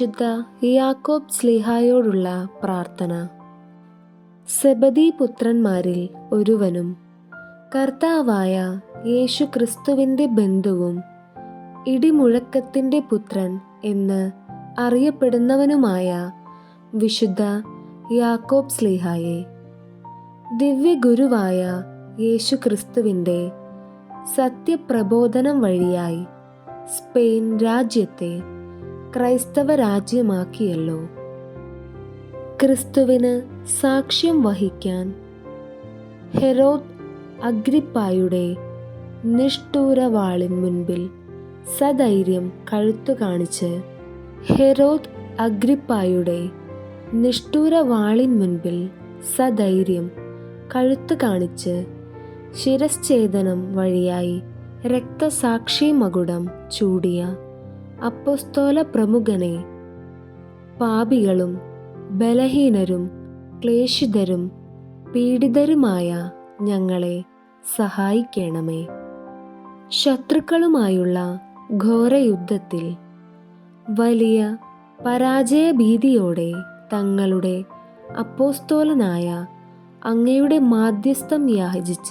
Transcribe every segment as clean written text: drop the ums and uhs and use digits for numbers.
വിശുദ്ധ യാക്കോബ് ശ്ലീഹായോടുള്ള പ്രാർത്ഥന. സെബദീ പുത്രന്മാരിൽ ഒരുവനും കർത്താവായ യേശു ക്രിസ്തുവിൻ്റെ ബന്ധുവും ഇടിമുഴക്കത്തിൻ്റെ പുത്രൻ എന്ന് അറിയപ്പെടുന്നവനുമായ വിശുദ്ധ യാക്കോബ് ശ്ലീഹായെ, ദിവ്യഗുരുവായ യേശു ക്രിസ്തുവിൻ്റെ സത്യപ്രബോധനം വഴിയായി സ്പെയിൻ രാജ്യത്തെ ക്രൈസ്തവ രാജ്യമാക്കിയല്ലോ. ക്രിസ്തുവിന് സാക്ഷ്യം വഹിക്കാൻ ഹെരോദ് അഗ്രിപ്പായുടെ നിഷ്ഠൂരവാളിൻ മുൻപിൽ സധൈര്യം കഴുത്തു കാണിച്ച് ഹെരോദ് അഗ്രിപ്പായുടെ നിഷ്ഠൂരവാളിൻ മുൻപിൽ സധൈര്യം കഴുത്തു കാണിച്ച് ശിരശ്ഛേദനം വഴിയായി രക്തസാക്ഷി മകുടം ചൂടിയ അപ്പൊസ്തോല പ്രമുഖനെ, പാപികളും ബലഹീനരും ക്ലേശിതരും പീഡിതരുമായ ഞങ്ങളെ സഹായിക്കണമേ. ശത്രുക്കളുമായുള്ള ഘോരയുദ്ധത്തിൽ വലിയ പരാജയഭീതിയോടെ തങ്ങളുടെ അപ്പോസ്തോലനായ അങ്ങയുടെ മാധ്യസ്ഥം യാചിച്ച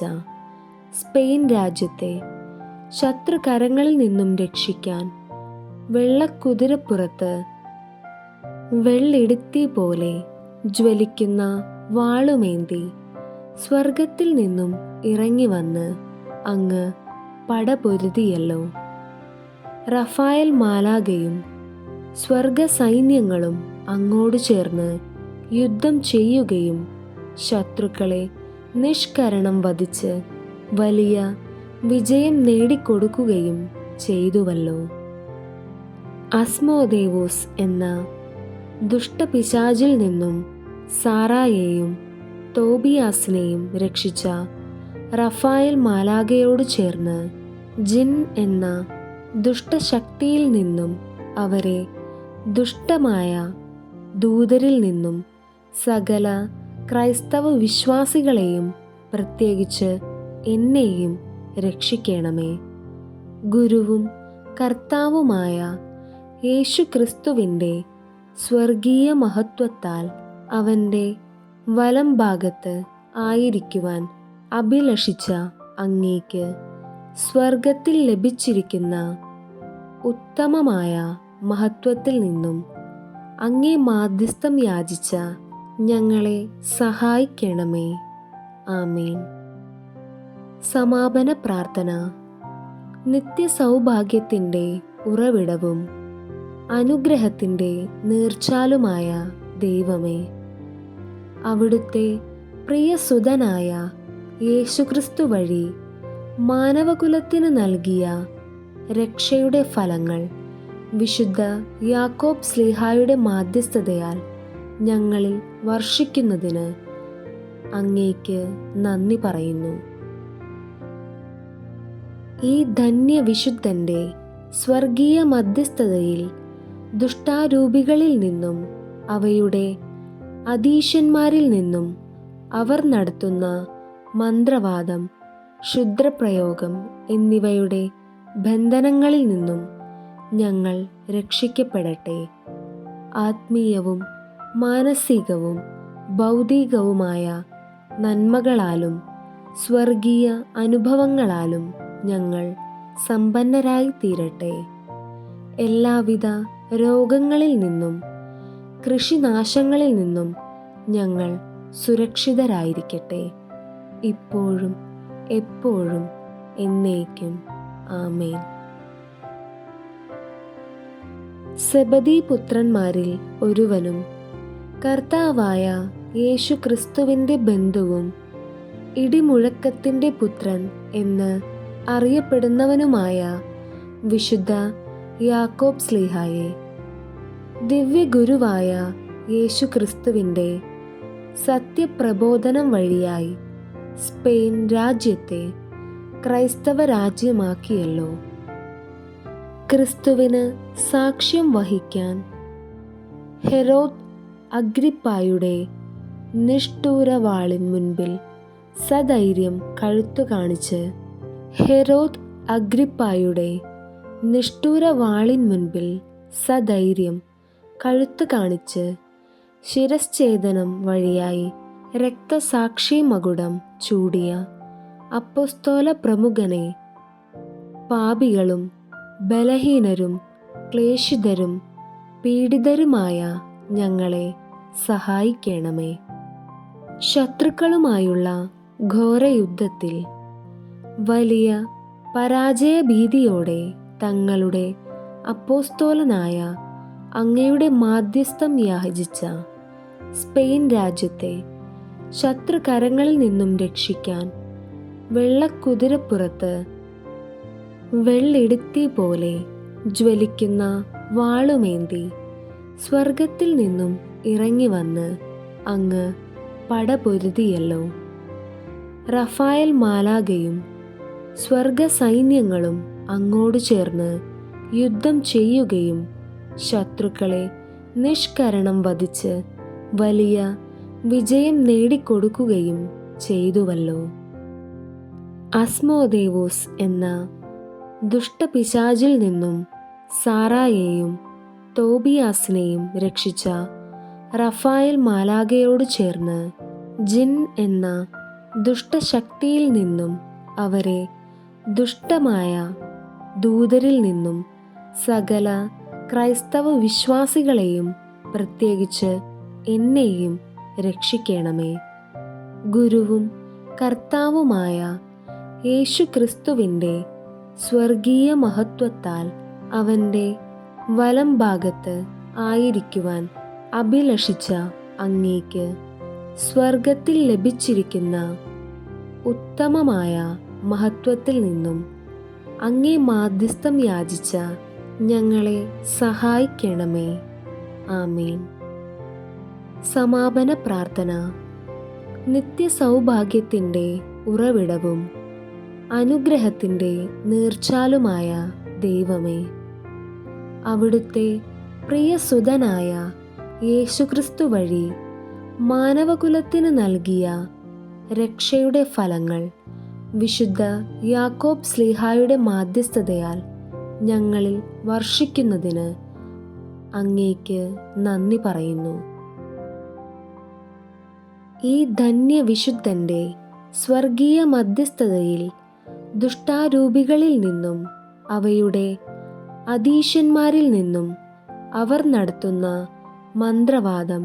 സ്പെയിൻ രാജ്യത്തെ ശത്രുകരങ്ങളിൽ നിന്നും രക്ഷിക്കാൻ വെള്ളക്കുതിരപ്പുറത്ത് വെള്ളിടുത്തി പോലെ ജ്വലിക്കുന്ന വാളുമേന്തി സ്വർഗത്തിൽ നിന്നും ഇറങ്ങി വന്ന് അങ്ങ് പടപൊരുതിയല്ലോ. റഫായേൽ മാലാഖയും സ്വർഗസൈന്യങ്ങളും അങ്ങോട് ചേർന്ന് യുദ്ധം ചെയ്യുകയും ശത്രുക്കളെ നിഷ്കരണം വധിച്ച് വലിയ വിജയം നേടിക്കൊടുക്കുകയും ചെയ്തുവല്ലോ. അസ്മോദേവൂസ് എന്ന ദുഷ്ടപിശാചിൽ നിന്നും സാറായെയും തോബിയാസിനെയും രക്ഷിച്ച റഫായേൽ മാലാഖയോട് ചേർന്ന് ജിൻ എന്ന ദുഷ്ടശക്തിയിൽ നിന്നും അവരെ ദുഷ്ടമായ ദൂതരിൽ നിന്നും സകല ക്രൈസ്തവ വിശ്വാസികളെയും പ്രത്യേകിച്ച് എന്നെയും രക്ഷിക്കണമേ. ഗുരുവും കർത്താവുമായ യേശു ക്രിസ്തുവിൻ്റെ സ്വർഗീയ മഹത്വത്താൽ അവൻ്റെ വലം ഭാഗത്ത് ആയിരിക്കുവാൻ അഭിലഷിച്ച അങ്ങേക്ക് സ്വർഗത്തിൽ ലഭിച്ചിരിക്കുന്ന ഉത്തമമായ മഹത്വത്തിൽ നിന്നും അങ്ങേ മാധ്യസ്ഥം യാചിച്ച ഞങ്ങളെ സഹായിക്കണമേ. ആമേൻ. സമാപന പ്രാർത്ഥന. നിത്യസൗഭാഗ്യത്തിൻ്റെ ഉറവിടവും അനുഗ്രഹത്തിൻ്റെ നീർച്ചാലുമായ ദൈവമേ, അവിടുത്തെ പ്രിയസുതനായ യേശുക്രിസ്തു വഴി മാനവകുലത്തിന് നൽകിയ രക്ഷയുടെ ഫലങ്ങൾ വിശുദ്ധ യാക്കോബ് ശ്ലീഹായുടെ മാധ്യസ്ഥതയാൽ ഞങ്ങളിൽ വർഷിക്കുന്നതിന് അങ്ങേക്ക് നന്ദി പറയുന്നു. ഈ ധന്യവിശുദ്ധൻ്റെ സ്വർഗീയ മധ്യസ്ഥതയിൽ ദുഷ്ടാരൂപികളിൽ നിന്നും അവയുടെ അധീശന്മാരിൽ നിന്നും അവർ നടത്തുന്ന മന്ത്രവാദം, ക്ഷുദ്രപ്രയോഗം എന്നിവയുടെ ബന്ധനങ്ങളിൽ നിന്നും ഞങ്ങൾ രക്ഷിക്കപ്പെടട്ടെ. ആത്മീയവും മാനസികവും ഭൗതികവുമായ നന്മകളാലും സ്വർഗീയ അനുഭവങ്ങളാലും ഞങ്ങൾ സമ്പന്നരായി തീരട്ടെ. എല്ലാവിധ രോഗങ്ങളിൽ നിന്നും കൃഷിനാശങ്ങളിൽ നിന്നും ഞങ്ങൾ സുരക്ഷിതരായിരിക്കട്ടെ. ഇപ്പോഴും എപ്പോഴും എന്നേക്കും. ആമേൻ. സെബദീ പുത്രന്മാരിൽ ഒരുവനും കർത്താവായ യേശു ക്രിസ്തുവിൻ്റെ ബന്ധുവും ഇടിമുഴക്കത്തിൻ്റെ പുത്രൻ എന്ന് അറിയപ്പെടുന്നവനുമായ വിശുദ്ധ യാക്കോബ് ശ്ലീഹായെ, ദിവ്യഗുരുവായ യേശു ക്രിസ്തുവിൻ്റെ സത്യപ്രബോധനം വഴിയായി സ്പെയിൻ രാജ്യത്തെ ക്രൈസ്തവ രാജ്യമാക്കിയല്ലോ. ക്രിസ്തുവിന് സാക്ഷ്യം വഹിക്കാൻ ഹെരോദ് അഗ്രിപ്പായുടെ നിഷ്ഠൂരവാളിൻ മുൻപിൽ സധൈര്യം കഴുത്തു കാണിച്ച് ഹെരോദ് അഗ്രിപ്പായുടെ നിഷ്ഠൂരവാളിൻ മുൻപിൽ സധൈര്യം കഴുത്ത് കാണിച്ച് ശിരശ്ഛേദനം വഴിയായി രക്തസാക്ഷി മകുടം ചൂടിയ അപ്പൊസ്തോല പ്രമുഖനെ, പാപികളും ബലഹീനരും ക്ലേശിതരും പീഡിതരുമായ ഞങ്ങളെ സഹായിക്കണമേ. ശത്രുക്കളുമായുള്ള ഘോരയുദ്ധത്തിൽ വലിയ പരാജയഭീതിയോടെ തങ്ങളുടെ അപ്പോസ്തോലനായ അങ്ങയുടെ മാധ്യസ്ഥം യാചിച്ച സ്പെയിൻ രാജ്യത്തെ ശത്രുകരങ്ങളിൽ നിന്നും രക്ഷിക്കാൻ വെള്ളക്കുതിരപ്പുറത്ത് വെള്ളിടുത്തി പോലെ ജ്വലിക്കുന്ന വാളുമേന്തി സ്വർഗത്തിൽ നിന്നും ഇറങ്ങി വന്ന് അങ്ങ് പടപൊരുതിയല്ലോ. റഫായേൽ മാലാഖയും സ്വർഗസൈന്യങ്ങളും അങ്ങോട് ചേർന്ന് യുദ്ധം ചെയ്യുകയും ശത്രുക്കളെ നിഷ്കരണം വധിച്ച് വലിയ വിജയം നേടിക്കൊടുക്കുകയും ചെയ്തുവല്ലോ. അസ്മോദേവൂസ് എന്ന ദുഷ്ടപിശാചിൽ നിന്നും സാറായെയും തോബിയാസിനെയും രക്ഷിച്ച റഫായേൽ മാലാഖയോട് ചേർന്ന് ജിൻ എന്ന ദുഷ്ടശക്തിയിൽ നിന്നും അവരെ ദുഷ്ടമായ ദൂതരിൽ നിന്നും സകല ക്രൈസ്തവ വിശ്വാസികളെയും പ്രത്യേകിച്ച് എന്നെയും രക്ഷിക്കണമേ. ഗുരുവും കർത്താവുമായ യേശു ക്രിസ്തുവിൻ്റെ സ്വർഗീയ മഹത്വത്താൽ അവൻ്റെ വലം ഭാഗത്ത് ആയിരിക്കുവാൻ അഭിലഷിച്ച അങ്ങേക്ക് സ്വർഗത്തിൽ ലഭിച്ചിരിക്കുന്ന ഉത്തമമായ മഹത്വത്തിൽ നിന്നും അങ്ങേ മാധ്യസ്ഥം യാചിച്ച ഞങ്ങളെ സഹായിക്കണമേ. ആമേൻ. സമാപന പ്രാർത്ഥന. നിത്യസൗഭാഗ്യത്തിൻ്റെ ഉറവിടവും അനുഗ്രഹത്തിൻ്റെ നീർച്ചാലുമായ ദൈവമേ, അവിടുത്തെ പ്രിയസുതനായ യേശുക്രിസ്തു വഴി മാനവകുലത്തിന് നൽകിയ രക്ഷയുടെ ഫലങ്ങൾ വിശുദ്ധ യാക്കോബ് ശ്ലീഹായുടെ മാധ്യസ്ഥതയാൽ ഞങ്ങളിൽ വർഷിക്കുന്നതിന് അങ്ങേക്ക് നന്ദി പറയുന്നു. ഈ ധന്യവിശുദ്ധൻ്റെ സ്വർഗീയ മധ്യസ്ഥതയിൽ ദുഷ്ടാരൂപികളിൽ നിന്നും അവയുടെ അധീശന്മാരിൽ നിന്നും അവർ നടത്തുന്ന മന്ത്രവാദം,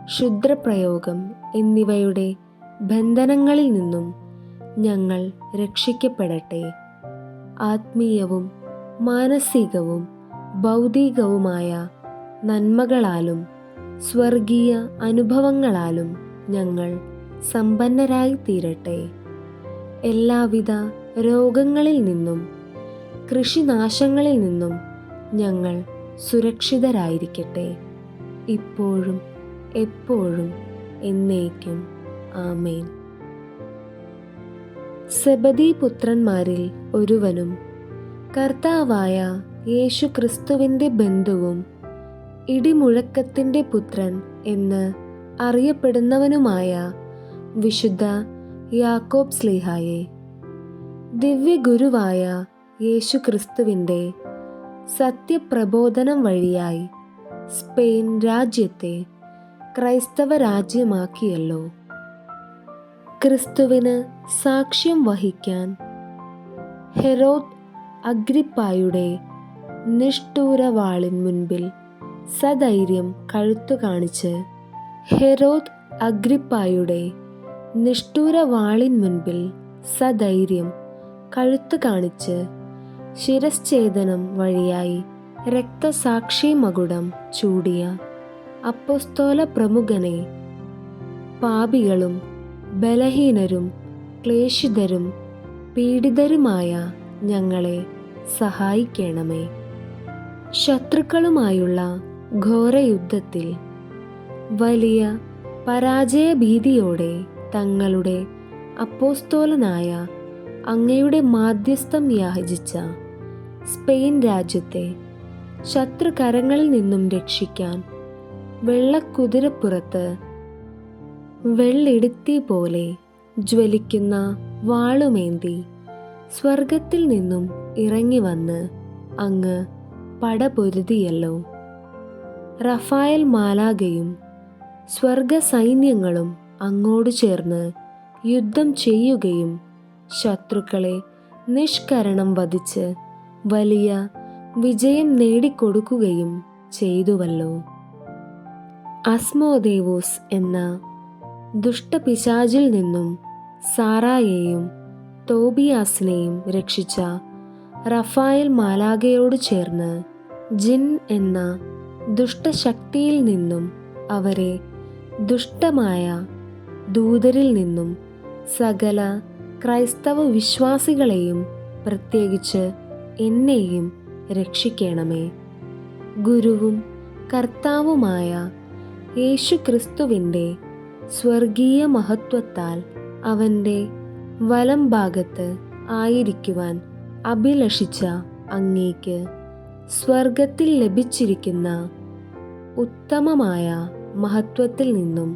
ക്ഷുദ്രപ്രയോഗം എന്നിവയുടെ ബന്ധനങ്ങളിൽ നിന്നും ഞങ്ങൾ രക്ഷിക്കപ്പെടട്ടെ. ആത്മീയവും മാനസികവും ഭൗതികവുമായ നന്മകളാലും സ്വർഗീയ അനുഭവങ്ങളാലും ഞങ്ങൾ സമ്പന്നരായി തീരട്ടെ. എല്ലാവിധ രോഗങ്ങളിൽ നിന്നും കൃഷിനാശങ്ങളിൽ നിന്നും ഞങ്ങൾ സുരക്ഷിതരായിരിക്കട്ടെ. ഇപ്പോഴും എപ്പോഴും എന്നേക്കും. ആമേൻ. സെബദീ പുത്രന്മാരിൽ ഒരുവനും കർത്താവായ യേശു ക്രിസ്തുവിൻ്റെ ബന്ധുവും ഇടിമുഴക്കത്തിൻ്റെ പുത്രൻ എന്ന് അറിയപ്പെടുന്നവനുമായ വിശുദ്ധ യാക്കോബ് ശ്ലീഹായെ, ദിവ്യഗുരുവായ യേശു ക്രിസ്തുവിൻ്റെ സത്യപ്രബോധനം വഴിയായി സ്പെയിൻ രാജ്യത്തെ ക്രൈസ്തവ രാജ്യമാക്കിയല്ലോ. ക്രിസ്തുവിന് സാക്ഷ്യം വഹിക്കാൻ ഹെരോദ് അഗ്രിപ്പായുടെ നിഷ്ഠൂരവാളിൻ മുൻപിൽ സധൈര്യം കഴുത്തു കാണിച്ച് ഹെരോദ് അഗ്രിപ്പായുടെ നിഷ്ഠൂരവാളിൻ മുൻപിൽ സധൈര്യം കഴുത്തു കാണിച്ച് ശിരശ്ഛേദനം വഴിയായി രക്തസാക്ഷി മകുടം ചൂടിയ അപ്പൊസ്തോല പ്രമുഖനെ, പാപികളും ബലഹീനരും ക്ലേശിതരും പീഡിതരുമായ ഞങ്ങളെ സഹായിക്കണമേ. ശത്രുക്കളുമായുള്ള ഘോരയുദ്ധത്തിൽ വലിയ പരാജയഭീതിയോടെ തങ്ങളുടെ അപ്പോസ്തോലനായ അങ്ങയുടെ മാധ്യസ്ഥം യാചിച്ച സ്പെയിൻ രാജ്യത്തെ ശത്രുകരങ്ങളിൽ നിന്നും രക്ഷിക്കാൻ വെള്ളക്കുതിരപ്പുറത്ത് വെള്ളിടുത്തി പോലെ ജ്വലിക്കുന്ന വാളുമേന്തി സ്വർഗത്തിൽ നിന്നും ഇറങ്ങി വന്ന് അങ്ങ് പടപൊരുതിയല്ലോ. റഫായേൽ മാലാഖയും സ്വർഗ സൈന്യങ്ങളും അങ്ങോട് ചേർന്ന് യുദ്ധം ചെയ്യുകയും ശത്രുക്കളെ നിഷ്കരണം വധിച്ച് വലിയ വിജയം നേടിക്കൊടുക്കുകയും ചെയ്തുവല്ലോ. അസ്മോദേവോസ് എന്ന ദുഷ്ടപിശാചിൽ നിന്നും സാറായെയും തോബിയാസിനെയും രക്ഷിച്ച റഫായേൽ മാലാഖയോട് ചേർന്ന് ജിൻ എന്ന ദുഷ്ടശക്തിയിൽ നിന്നും അവരെ ദുഷ്ടമായ ദൂതരിൽ നിന്നും സകല ക്രൈസ്തവ വിശ്വാസികളെയും പ്രത്യേകിച്ച് എന്നെയും രക്ഷിക്കണമേ. ഗുരുവും കർത്താവുമായ യേശുക്രിസ്തുവിൻ്റെ സ്വർഗീയ മഹത്വത്താൽ അവൻ്റെ വലം ഭാഗത്ത് ആയിരിക്കുവാൻ അഭിലഷിച്ച അങ്ങേക്ക് സ്വർഗത്തിൽ ലഭിച്ചിരിക്കുന്ന ഉത്തമമായ മഹത്വത്തിൽ നിന്നും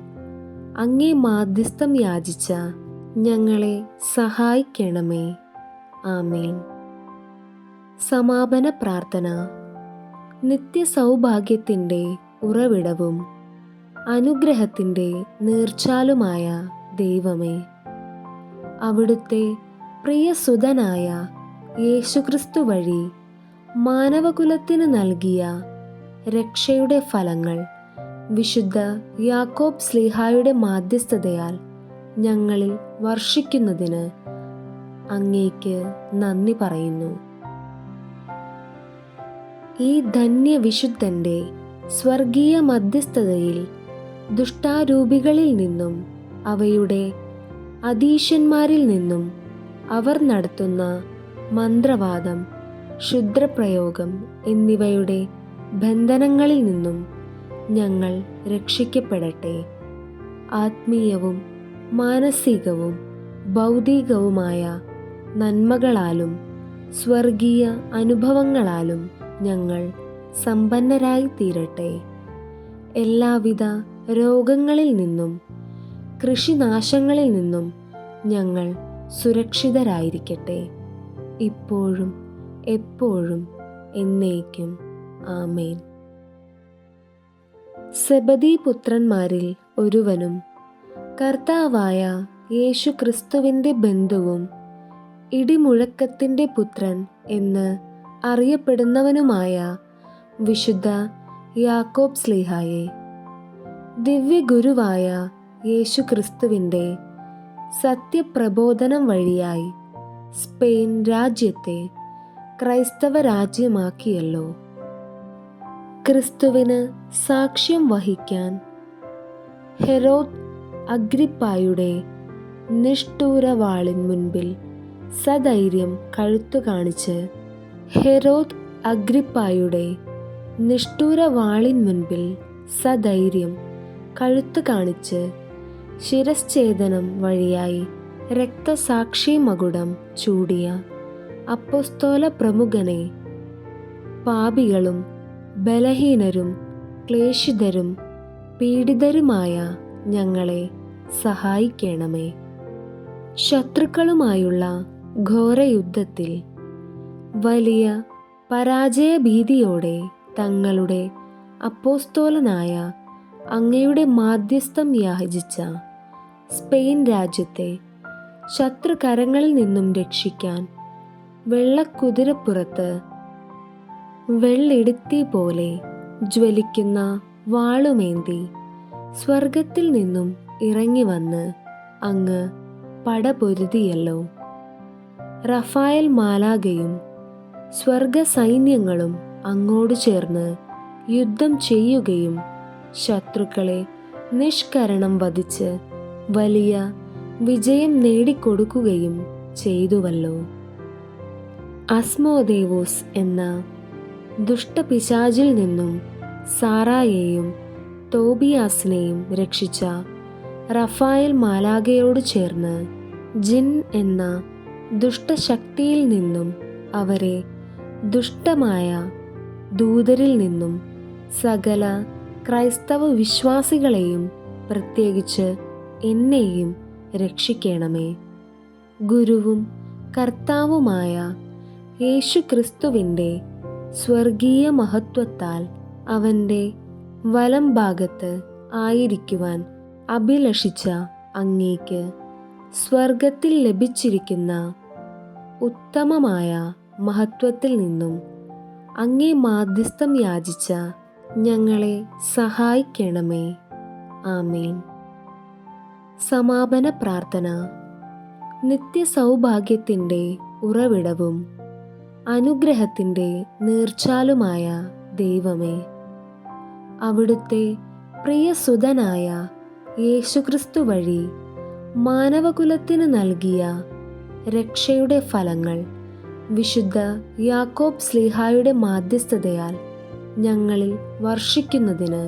അങ്ങേ മാധ്യസ്ഥം യാചിച്ച ഞങ്ങളെ സഹായിക്കണമേ. ആമേൻ. സമാപന പ്രാർത്ഥന. നിത്യസൗഭാഗ്യത്തിൻ്റെ ഉറവിടവും അനുഗ്രഹത്തിൻ്റെ നീർച്ചാലുമായ ദൈവമേ, അവിടുത്തെ പ്രിയസുതനായ യേശുക്രിസ്തു വഴി മാനവകുലത്തിന് നൽകിയ രക്ഷയുടെ ഫലങ്ങൾ വിശുദ്ധ യാക്കോബ് ശ്ലീഹായുടെ മാധ്യസ്ഥതയാൽ ഞങ്ങളിൽ വർഷിക്കുന്നതിന് അങ്ങേക്ക് നന്ദി പറയുന്നു. ഈ ധന്യവിശുദ്ധൻ്റെ സ്വർഗീയ മധ്യസ്ഥതയിൽ ദുഷ്ടാരൂപികളിൽ നിന്നും അവയുടെ അധീശന്മാരിൽ നിന്നും അവർ നടത്തുന്ന മന്ത്രവാദം, ക്ഷുദ്രപ്രയോഗം എന്നിവയുടെ ബന്ധനങ്ങളിൽ നിന്നും ഞങ്ങൾ രക്ഷിക്കപ്പെടട്ടെ. ആത്മീയവും മാനസികവും ഭൗതികവുമായ നന്മകളാലും സ്വർഗീയ അനുഭവങ്ങളാലും ഞങ്ങൾ സമ്പന്നരായി തീരട്ടെ. എല്ലാവിധ രോഗങ്ങളിൽ നിന്നും കൃഷിനാശങ്ങളിൽ നിന്നും ഞങ്ങൾ സുരക്ഷിതരായിരിക്കട്ടെ. ഇപ്പോഴും എപ്പോഴും എന്നേക്കും. ആമേൻ. സെബദീ പുത്രന്മാരിൽ ഒരുവനും കർത്താവായ യേശു ക്രിസ്തുവിൻ്റെ ബന്ധുവും ഇടിമുഴക്കത്തിൻ്റെ പുത്രൻ എന്ന് അറിയപ്പെടുന്നവനുമായ വിശുദ്ധ യാക്കോബ് ശ്ലീഹായെ, ദിവ്യഗുരുവായ യേശു ക്രിസ്തുവിൻ്റെ സത്യപ്രബോധനം വഴിയായി സ്പെയിൻ രാജ്യത്തെ ക്രൈസ്തവ രാജ്യമാക്കിയല്ലോ. ക്രിസ്തുവിന് സാക്ഷ്യം വഹിക്കാൻ ഹെരോദ് അഗ്രിപ്പായുടെ നിഷ്ഠൂരവാളിൻ മുൻപിൽ സധൈര്യം കഴുത്തു കാണിച്ച് ഹെരോദ് അഗ്രിപ്പായുടെ നിഷ്ഠൂരവാളിൻ മുൻപിൽ സധൈര്യം കഴുത്തു കാണിച്ച് ശിരശ്ഛേദനം വഴിയായി രക്തസാക്ഷി മകുടം ചൂടിയ അപ്പൊസ്തോല പ്രമുഖനെ, പാപികളും ബലഹീനരും ക്ലേശിതരും പീഡിതരുമായ ഞങ്ങളെ സഹായിക്കണമേ. ശത്രുക്കളുമായുള്ള ഘോരയുദ്ധത്തിൽ വലിയ പരാജയഭീതിയോടെ തങ്ങളുടെ അപ്പോസ്തോലനായ അങ്ങയുടെ മാധ്യസ്ഥം യാചിച്ച സ്പെയിൻ രാജ്യത്തെ ശത്രുകരങ്ങളിൽ നിന്നും രക്ഷിക്കാൻ വെള്ളക്കുതിരപ്പുറത്ത് വെള്ളിടുത്തി പോലെ ജ്വലിക്കുന്ന വാളുമേന്തി സ്വർഗത്തിൽ നിന്നും ഇറങ്ങി വന്ന് അങ്ങ് പടപൊരുതിയല്ലോ. റഫായേൽ മാലാഖയും സ്വർഗസൈന്യങ്ങളും അങ്ങോട് ചേർന്ന് യുദ്ധം ചെയ്യുകയും ശത്രുക്കളെ നിഷ്കരണം വധിച്ച് വലിയ വിജയം നേടിക്കൊടുക്കുകയും ചെയ്തുവല്ലോ. അസ്മോദേവോസ് എന്ന ദുഷ്ടപിശാചിൽ നിന്നും സാറായെയും തോബിയാസിനെയും രക്ഷിച്ച റഫായേൽ മാലാഖയോട് ചേർന്ന് ജിൻ എന്ന ദുഷ്ടശക്തിയിൽ നിന്നും അവരെ ദുഷ്ടമായ ദൂതരിൽ നിന്നും സകല ക്രൈസ്തവ വിശ്വാസികളെയും പ്രത്യേകിച്ച് എന്നെയും രക്ഷിക്കണമേ. ഗുരുവും കർത്താവുമായ യേശുക്രിസ്തുവിൻ്റെ സ്വർഗീയ മഹത്വത്താൽ അവൻ്റെ വലം ഭാഗത്ത് ആയിരിക്കുവാൻ അഭിലഷിച്ച അങ്ങേക്ക് സ്വർഗത്തിൽ ലഭിച്ചിരിക്കുന്ന ഉത്തമമായ മഹത്വത്തിൽ നിന്നും അങ്ങേ മാധ്യസ്ഥം യാചിച്ച ഞങ്ങളെ സഹായിക്കണമേ. ആമേൻ. സമാപന പ്രാർത്ഥന. നിത്യസൗഭാഗ്യത്തിൻ്റെ ഉറവിടവും അനുഗ്രഹത്തിൻ്റെ നീർച്ചാലുമായ ദൈവമേ, അവിടുത്തെ പ്രിയസുതനായ യേശുക്രിസ്തു വഴി മാനവകുലത്തിന് നൽകിയ രക്ഷയുടെ ഫലങ്ങൾ വിശുദ്ധ യാക്കോബ് ശ്ലീഹായുടെ മാധ്യസ്ഥതയാൽ ഞങ്ങളിൽ വർഷിക്കുന്നതിന്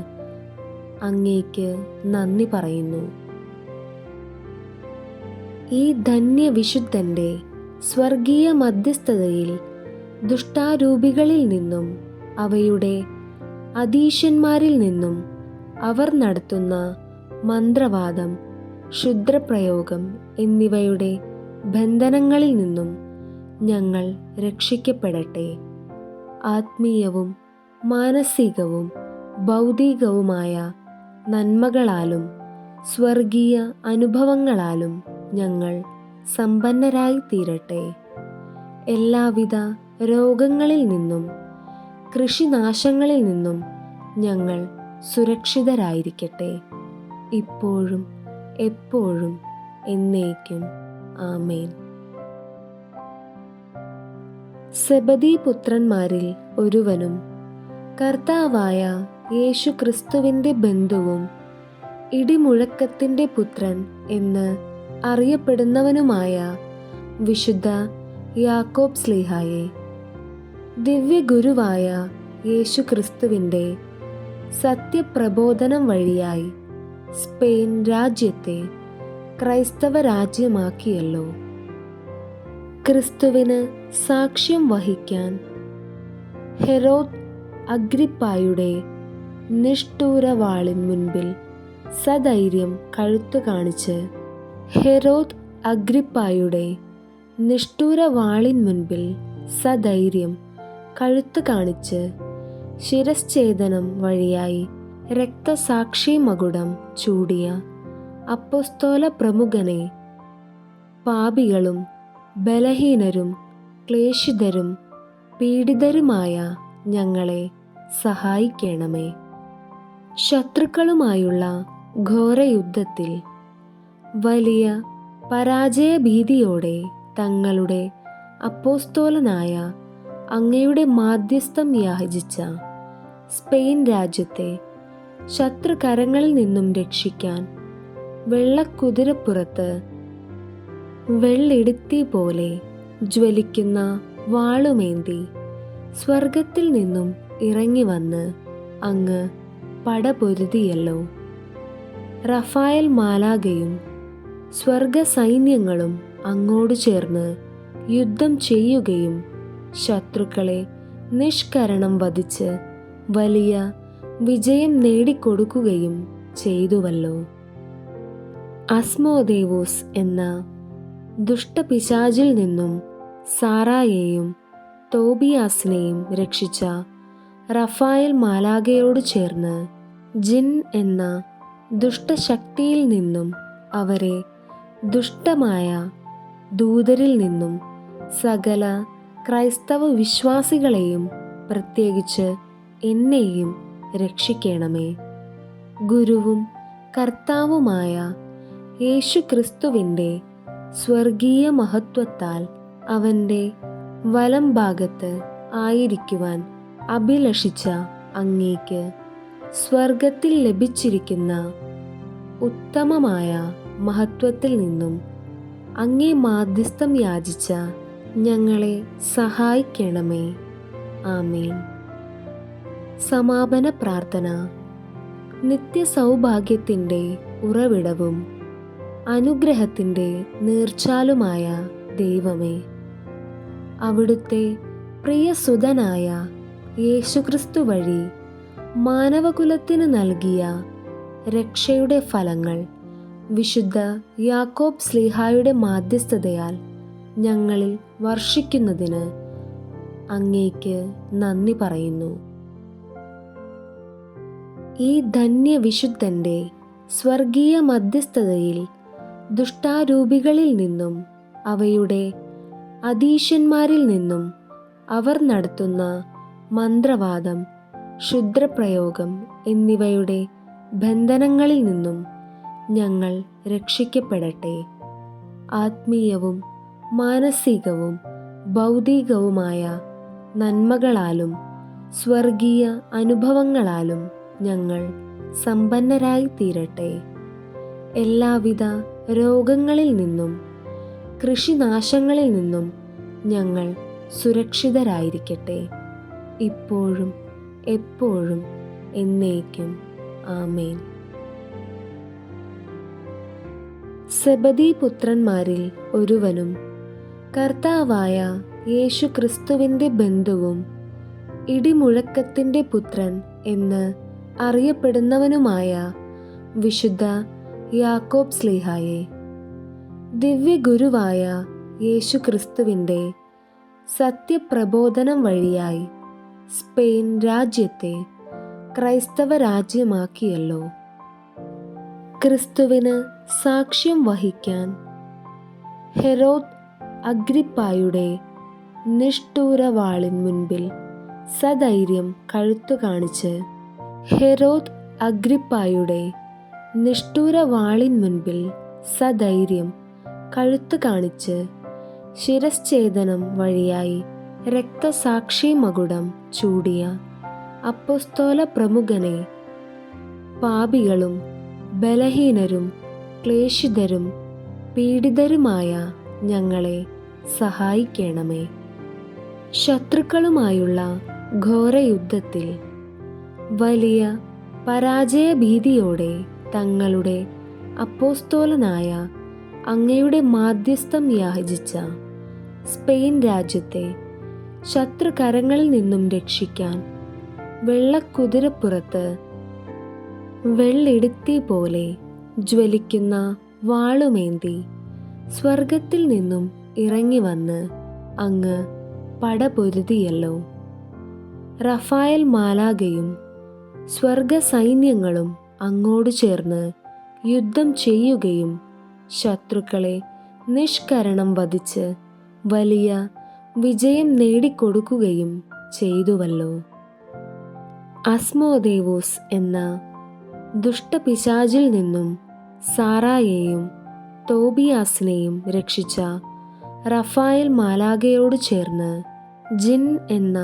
അങ്ങേക്ക് നന്ദി പറയുന്നു. ഈ ധന്യവിശുദ്ധൻ്റെ സ്വർഗീയ മധ്യസ്ഥതയിൽ ദുഷ്ടാരൂപികളിൽ നിന്നും അവയുടെ അധീശന്മാരിൽ നിന്നും അവർ നടത്തുന്ന മന്ത്രവാദം, ക്ഷുദ്രപ്രയോഗം എന്നിവയുടെ ബന്ധനങ്ങളിൽ നിന്നും ഞങ്ങൾ രക്ഷിക്കപ്പെടട്ടെ. ആത്മീയവും മാനസികവും ഭൗതികവുമായ നന്മകളാലും സ്വർഗീയ അനുഭവങ്ങളാലും ഞങ്ങൾ സമ്പന്നരായി തീരട്ടെ. എല്ലാവിധ രോഗങ്ങളിൽ നിന്നും കൃഷിനാശങ്ങളിൽ നിന്നും ഞങ്ങൾ സുരക്ഷിതരായിരിക്കട്ടെ. ഇപ്പോഴും എപ്പോഴും എന്നേക്കും. ആമേൻ. സെബദീ പുത്രന്മാരിൽ ഒരുവനും കർത്താവായ യേശു ക്രിസ്തുവിൻ്റെ ബന്ധുവും ഇടിമുഴക്കത്തിൻ്റെ പുത്രൻ എന്ന് അറിയപ്പെടുന്നവനുമായ വിശുദ്ധ യാക്കോബ് ശ്ലീഹായെ, ദിവ്യഗുരുവായ യേശു ക്രിസ്തുവിൻ്റെ സത്യപ്രബോധനം വഴിയായി സ്പെയിൻ രാജ്യത്തെ ക്രൈസ്തവ രാജ്യമാക്കിയല്ലോ. ക്രിസ്തുവിന് സാക്ഷ്യം വഹിക്കാൻ ഹെരോദ് അഗ്രിപ്പായുടെ നിഷ്ഠൂരവാളിൻ മുൻപിൽ സധൈര്യം കഴുത്തു കാണിച്ച് ഹെരോദ് അഗ്രിപ്പായുടെ നിഷ്ഠൂരവാളിൻ മുൻപിൽ സധൈര്യം കഴുത്തു കാണിച്ച് ശിരശ്ഛേദനം വഴിയായി രക്തസാക്ഷി മകുടം ചൂടിയ അപ്പൊസ്തോല പ്രമുഖനെ, പാപികളും ബലഹീനരും ക്ലേശിതരും പീഡിതരുമായ ഞങ്ങളെ സഹായിക്കണമേ. ശത്രുക്കളുമായുള്ള ഘോരയുദ്ധത്തിൽ വലിയ പരാജയഭീതിയോടെ തങ്ങളുടെ അപ്പോസ്തോലനായ അങ്ങയുടെ മാധ്യസ്ഥം യാചിച്ച സ്പെയിൻ രാജ്യത്തെ ശത്രുകരങ്ങളിൽ നിന്നും രക്ഷിക്കാൻ വെള്ളക്കുതിരപ്പുറത്ത് വെള്ളിടിത്തി പോലെ ജ്വലിക്കുന്ന വാളുമേന്തി സ്വർഗത്തിൽ നിന്നും ഇറങ്ങി വന്ന് അങ്ങ് പടപൊരുതിയല്ലോ. റഫായേൽ മാലാഖയും സ്വർഗസൈന്യങ്ങളും അങ്ങോട് ചേർന്ന് യുദ്ധം ചെയ്യുകയും ശത്രുക്കളെ നിഷ്കരണം വധിച്ച് വലിയ വിജയം നേടിക്കൊടുക്കുകയും ചെയ്തുവല്ലോ. അസ്മോദേവോസ് എന്ന ദുഷ്ടപിശാചിൽ നിന്നും സാറായെയും തോബിയാസിനെയും രക്ഷിച്ച റഫായേൽ മാലാഖയോട് ചേർന്ന് ജിൻ എന്ന ദുഷ്ടശക്തിയിൽ നിന്നും അവരെ ദുഷ്ടമായ ദൂതരിൽ നിന്നും സകല ക്രൈസ്തവ വിശ്വാസികളെയും പ്രത്യേകിച്ച് എന്നെയും രക്ഷിക്കണമേ. ഗുരുവും കർത്താവുമായ യേശു ക്രിസ്തുവിൻ്റെ സ്വർഗീയ മഹത്വത്താൽ അവൻ്റെ വലം ഭാഗത്ത് ആയിരിക്കുവാൻ അഭിലഷിച്ച അങ്ങേക്ക് സ്വർഗത്തിൽ ലഭിച്ചിരിക്കുന്ന ഉത്തമമായ മഹത്വത്തിൽ നിന്നും അങ്ങേ മാധ്യസ്ഥം യാചിച്ച ഞങ്ങളെ സഹായിക്കണമേ. ആമേൻ. സമാപന പ്രാർത്ഥന. നിത്യസൗഭാഗ്യത്തിൻ്റെ ഉറവിടവും അനുഗ്രഹത്തിൻ്റെ നീർച്ചാലുമായ ദൈവമേ, അവിടുത്തെ പ്രിയസുതനായ യേശുക്രിസ്തു വഴി മാനവകുലത്തിന് നൽകിയ രക്ഷയുടെ ഫലങ്ങൾ വിശുദ്ധ യാക്കോബ് ശ്ലീഹായുടെ മാധ്യസ്ഥതയാൽ ഞങ്ങളിൽ വർഷിക്കുന്നതിന് അങ്ങേക്ക് നന്ദി പറയുന്നു. ഈ ധന്യവിശുദ്ധൻ്റെ സ്വർഗീയ മധ്യസ്ഥതയിൽ ദുഷ്ടാരൂപികളിൽ നിന്നും അവയുടെ അധീശന്മാരിൽ നിന്നും അവർ നടത്തുന്ന മന്ത്രവാദം, ക്ഷുദ്രപ്രയോഗം എന്നിവയുടെ ബന്ധനങ്ങളിൽ നിന്നും ഞങ്ങൾ രക്ഷിക്കപ്പെടട്ടെ. ആത്മീയവും മാനസികവും ഭൗതികവുമായ നന്മകളാലും സ്വർഗീയ അനുഭവങ്ങളാലും ഞങ്ങൾ സമ്പന്നരായി തീരട്ടെ. എല്ലാവിധ രോഗങ്ങളിൽ നിന്നും കൃഷിനാശങ്ങളിൽ നിന്നും ഞങ്ങൾ സുരക്ഷിതരായിരിക്കട്ടെ. ഇപ്പോഴും എപ്പോഴും എന്നേക്കും. ആമേൻ. സെബദീ പുത്രന്മാരിൽ ഒരുവനും കർത്താവായ യേശു ക്രിസ്തുവിൻ്റെ ബന്ധുവും ഇടിമുഴക്കത്തിൻ്റെ പുത്രൻ എന്ന് അറിയപ്പെടുന്നവനുമായ വിശുദ്ധ യാക്കോബ് ശ്ലീഹായെ, ദിവ്യഗുരുവായ യേശു ക്രിസ്തുവിൻ്റെ സത്യപ്രബോധനം വഴിയായി സ്പെയിൻ രാജ്യത്തെ ക്രൈസ്തവ രാജ്യമാക്കിയല്ലോ. ക്രിസ്തുവിന് സാക്ഷ്യം വഹിക്കാൻ ഹെരോദ് അഗ്രിപ്പായുടെ നിഷ്ഠൂരവാളിൻ മുൻപിൽ സധൈര്യം കഴുത്തു കാണിച്ച് ഹെരോദ് അഗ്രിപ്പായുടെ നിഷ്ഠൂരവാളിൻ മുൻപിൽ സധൈര്യം കഴുത്തു കാണിച്ച് ശിരശ്ഛേദനം വഴിയായി രക്തസാക്ഷി മകുടം ചൂടിയ അപ്പൊസ്തോല പ്രമുഖനെ, പാപികളും ബലഹീനരും ക്ലേശിതരും പീഡിതരുമായ ഞങ്ങളെ സഹായിക്കണമേ. ശത്രുക്കളുമായുള്ള ഘോരയുദ്ധത്തിൽ വലിയ പരാജയഭീതിയോടെ തങ്ങളുടെ അപ്പോസ്തോലനായ അങ്ങയുടെ മാധ്യസ്ഥം യാചിച്ച സ്പെയിൻ രാജ്യത്തെ ശത്രുകരങ്ങളിൽ നിന്നും രക്ഷിക്കാൻ വെള്ളക്കുതിരപ്പുറത്ത് വെള്ളിടുത്തി പോലെ ജ്വലിക്കുന്ന വാളുമേന്തി സ്വർഗത്തിൽ നിന്നും ഇറങ്ങി വന്ന് അങ്ങ് പടപൊരുതിയല്ലോ. റഫായേൽ മാലാഖയും സ്വർഗസൈന്യങ്ങളും അങ്ങോട് ചേർന്ന് യുദ്ധം ചെയ്യുകയും ശത്രുക്കളെ നിഷ്കരണം വധിച്ച് വലിയ വിജയം നേടിക്കൊടുക്കുകയും ചെയ്തുവല്ലോ. അസ്മോദേവൂസ് എന്ന ദുഷ്ടപിശാചിൽ നിന്നും സാറായെയും തോബിയാസിനെയും രക്ഷിച്ച റഫായേൽ മാലാഖയോട് ചേർന്ന് ജിൻ എന്ന